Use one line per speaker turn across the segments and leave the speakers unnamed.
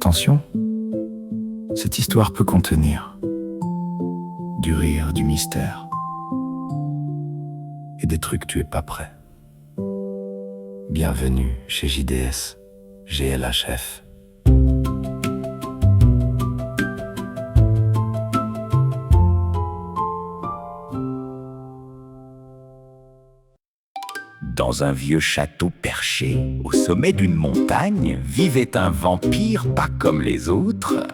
Attention, cette histoire peut contenir du rire, du mystère et des trucs tu es pas prêt. Bienvenue chez JDS, GLHF.
Dans un vieux château perché, au sommet d'une montagne, vivait un vampire pas comme les autres.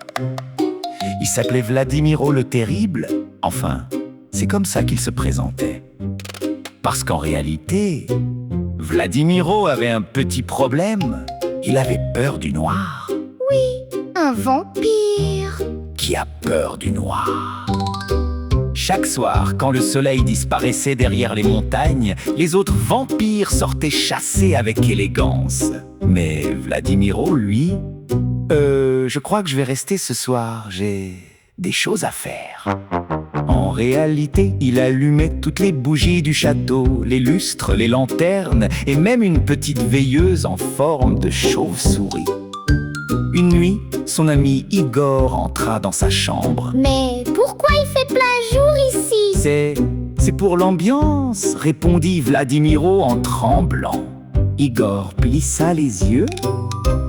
Il s'appelait Vladimiro le Terrible. Enfin, c'est comme ça qu'il se présentait. Parce qu'en réalité, Vladimiro avait un petit problème. Il avait peur du noir.
Oui, un vampire.
Qui a peur du noir? Chaque soir, quand le soleil disparaissait derrière les montagnes, les autres vampires sortaient chasser avec élégance. Mais Vladimiro, lui... je crois que je vais rester ce soir, j'ai des choses à faire. En réalité, il allumait toutes les bougies du château, les lustres, les lanternes, et même une petite veilleuse en forme de chauve-souris. Une nuit, son ami Igor entra dans sa chambre.
Mais pourquoi il fait plein jour ici?
C'est pour l'ambiance, répondit Vladimiro en tremblant. Igor plissa les yeux.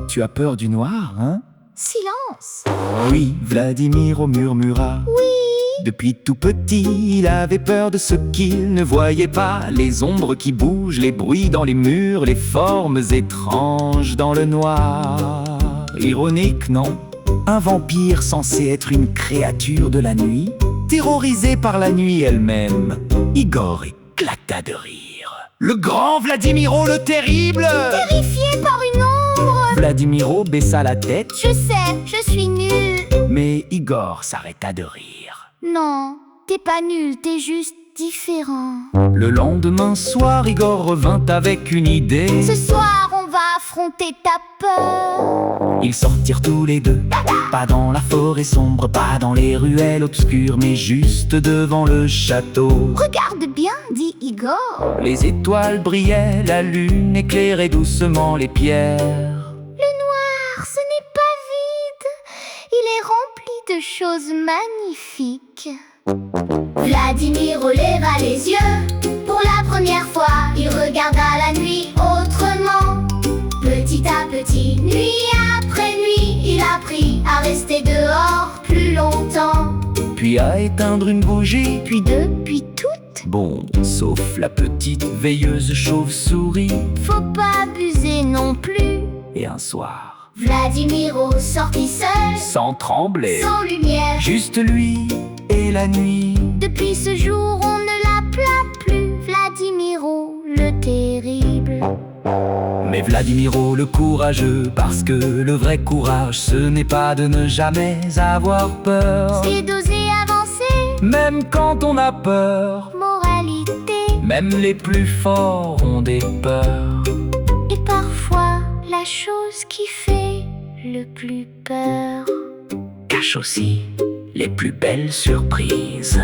Tu as peur du noir, hein?
Silence.
Oui, Vladimiro murmura.
Oui.
Depuis tout petit, il avait peur de ce qu'il ne voyait pas. Les ombres qui bougent, les bruits dans les murs, les formes étranges dans le noir. Ironique, non? Un vampire censé être une créature de la nuit, terrorisé par la nuit elle-même. Igor éclata de rire. Le grand Vladimiro le Terrible!
Terrifié par une ombre.
Vladimiro baissa la tête.
Je sais, je suis nul.
Mais Igor s'arrêta de rire.
Non, t'es pas nul, t'es juste différent.
Le lendemain soir, Igor revint avec une idée.
Ce soir, on va affronter ta peur.
Ils sortirent tous les deux, pas dans la forêt sombre, pas dans les ruelles obscures, mais juste devant le château.
Regarde bien, dit Igor.
Les étoiles brillaient, la lune éclairait doucement les pierres.
Le noir, ce n'est pas vide. Il est rempli de choses magnifiques. Vladimiro leva les yeux. Pour la première fois, il regarda la nuit autrement. Petit à petit, nuit après nuit, il a appris à rester dehors plus longtemps.
Puis à éteindre une bougie.
Puis deux, puis toutes.
Bon, sauf la petite veilleuse chauve-souris.
Faut pas abuser non plus.
Et un soir,
Vladimiro sortit seul,
sans trembler,
sans lumière,
juste lui et la nuit.
Depuis ce jour, on ne l'appela plus Vladimiro le Terrible.
Mais Vladimiro le courageux, parce que le vrai courage, ce n'est pas de ne jamais avoir peur.
C'est d'oser avancer,
même quand on a peur.
Moralité.
Même les plus forts ont des peurs.
Et parfois, la chose qui fait le plus peur
Cache aussi les plus belles surprises.